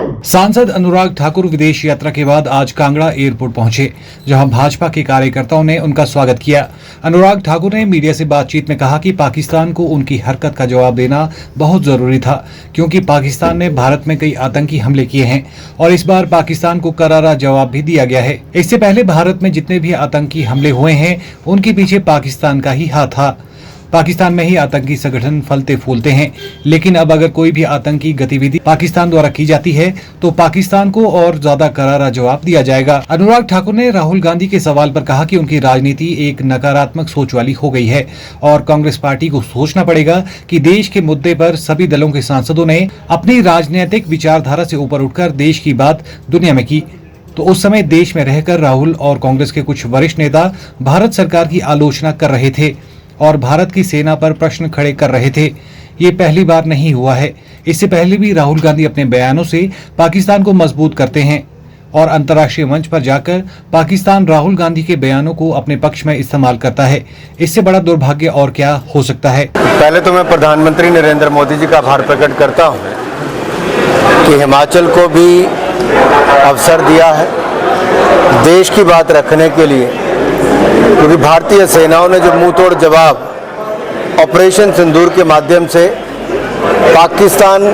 सांसद अनुराग ठाकुर विदेश यात्रा के बाद आज कांगड़ा एयरपोर्ट पहुंचे, जहां भाजपा के कार्यकर्ताओं ने उनका स्वागत किया। अनुराग ठाकुर ने मीडिया से बातचीत में कहा कि पाकिस्तान को उनकी हरकत का जवाब देना बहुत जरूरी था, क्योंकि पाकिस्तान ने भारत में कई आतंकी हमले किए हैं और इस बार पाकिस्तान को करारा जवाब भी दिया गया है। इससे पहले भारत में जितने भी आतंकी हमले हुए हैं, उनके पीछे पाकिस्तान का ही हाथ था। पाकिस्तान में ही आतंकी संगठन फलते फूलते हैं, लेकिन अब अगर कोई भी आतंकी गतिविधि पाकिस्तान द्वारा की जाती है तो पाकिस्तान को और ज्यादा करारा जवाब दिया जाएगा। अनुराग ठाकुर ने राहुल गांधी के सवाल पर कहा कि उनकी राजनीति एक नकारात्मक सोच वाली हो गई है और कांग्रेस पार्टी को सोचना पड़ेगा कि देश के मुद्दे पर सभी दलों के सांसदों ने अपनी राजनीतिक विचारधारा से ऊपर उठकर देश की बात दुनिया में की। तो उस समय देश में रहकर राहुल और कांग्रेस के कुछ वरिष्ठ नेता भारत सरकार की आलोचना कर रहे थे और भारत की सेना पर प्रश्न खड़े कर रहे थे। ये पहली बार नहीं हुआ है। इससे पहले भी राहुल गांधी अपने बयानों से पाकिस्तान को मजबूत करते हैं और अंतर्राष्ट्रीय मंच पर जाकर पाकिस्तान राहुल गांधी के बयानों को अपने पक्ष में इस्तेमाल करता है। इससे बड़ा दुर्भाग्य और क्या हो सकता है। पहले तो मैं प्रधानमंत्री नरेंद्र मोदी जी का आभार प्रकट करता हूँ कि हिमाचल को भी अवसर दिया है देश की बात रखने के लिए, क्योंकि भारतीय सेनाओं ने जो मुंह तोड़ जवाब ऑपरेशन सिंदूर के माध्यम से पाकिस्तान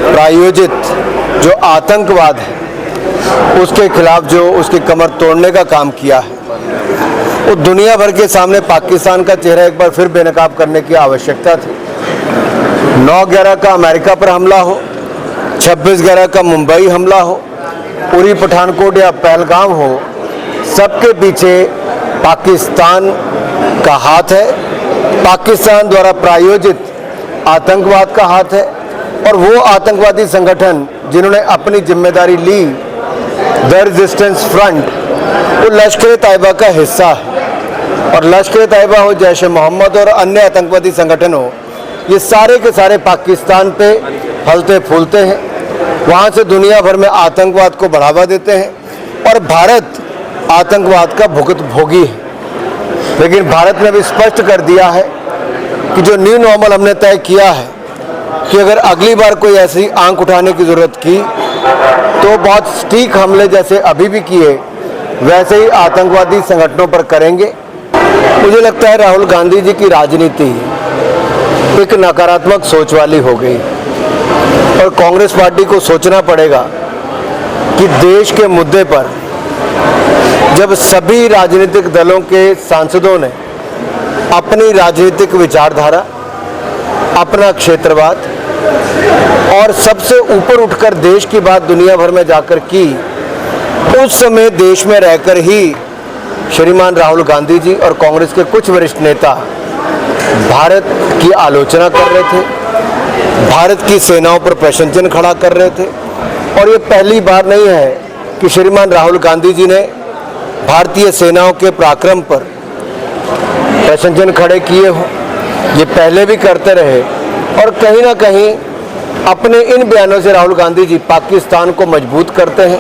प्रायोजित जो आतंकवाद है उसके खिलाफ जो उसकी कमर तोड़ने का काम किया है, वो दुनिया भर के सामने पाकिस्तान का चेहरा एक बार फिर बेनकाब करने की आवश्यकता थी। 9/11 का अमेरिका पर हमला हो, 26/11 का मुंबई हमला हो, उरी पठानकोट या पहलगाम हो, सबके पीछे पाकिस्तान का हाथ है, पाकिस्तान द्वारा प्रायोजित आतंकवाद का हाथ है। और वो आतंकवादी संगठन जिन्होंने अपनी जिम्मेदारी ली, द रेजिस्टेंस फ्रंट, वो लश्कर तैयबा का हिस्सा है। और लश्कर तैयबा हो, जैश ए मोहम्मद और अन्य आतंकवादी संगठन हो, ये सारे के सारे पाकिस्तान पे फलते फूलते हैं, वहाँ से दुनिया भर में आतंकवाद को बढ़ावा देते हैं और भारत आतंकवाद का भुगत भोगी है। लेकिन भारत ने भी स्पष्ट कर दिया है कि जो न्यू नॉर्मल हमने तय किया है कि अगर अगली बार कोई ऐसी आंख उठाने की ज़रूरत की तो बहुत सटीक हमले जैसे अभी भी किए वैसे ही आतंकवादी संगठनों पर करेंगे। मुझे लगता है राहुल गांधी जी की राजनीति एक नकारात्मक सोच वाली हो गई और कांग्रेस पार्टी को सोचना पड़ेगा कि देश के मुद्दे पर जब सभी राजनीतिक दलों के सांसदों ने अपनी राजनीतिक विचारधारा, अपना क्षेत्रवाद और सबसे ऊपर उठकर देश की बात दुनिया भर में जाकर की, उस समय देश में रहकर ही श्रीमान राहुल गांधी जी और कांग्रेस के कुछ वरिष्ठ नेता भारत की आलोचना कर रहे थे, भारत की सेनाओं पर प्रश्न चिन्ह खड़ा कर रहे थे। और ये पहली बार नहीं है कि श्रीमान राहुल गांधी जी ने भारतीय सेनाओं के पराक्रम पर प्रश्न चिन्ह खड़े किए हो, ये पहले भी करते रहे। और कहीं ना कहीं अपने इन बयानों से राहुल गांधी जी पाकिस्तान को मजबूत करते हैं,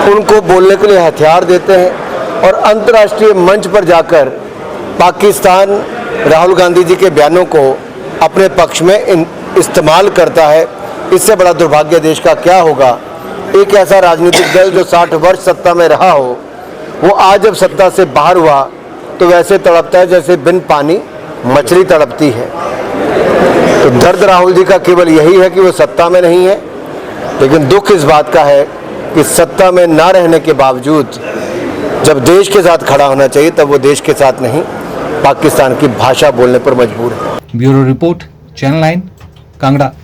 उनको बोलने के लिए हथियार देते हैं और अंतर्राष्ट्रीय मंच पर जाकर पाकिस्तान राहुल गांधी जी के बयानों को अपने पक्ष में इस्तेमाल करता है। इससे बड़ा दुर्भाग्य देश का क्या होगा। एक ऐसा राजनीतिक दल जो 60 वर्ष सत्ता में रहा हो, वो आज जब सत्ता से बाहर हुआ तो वैसे तड़पता है जैसे बिन पानी मछली तड़पती है। तो दर्द राहुल जी का केवल यही है कि वो सत्ता में नहीं है, लेकिन दुख इस बात का है कि सत्ता में ना रहने के बावजूद जब देश के साथ खड़ा होना चाहिए तब वो देश के साथ नहीं, पाकिस्तान की भाषा बोलने पर मजबूर है। Bureau report, channel 9, Kangra.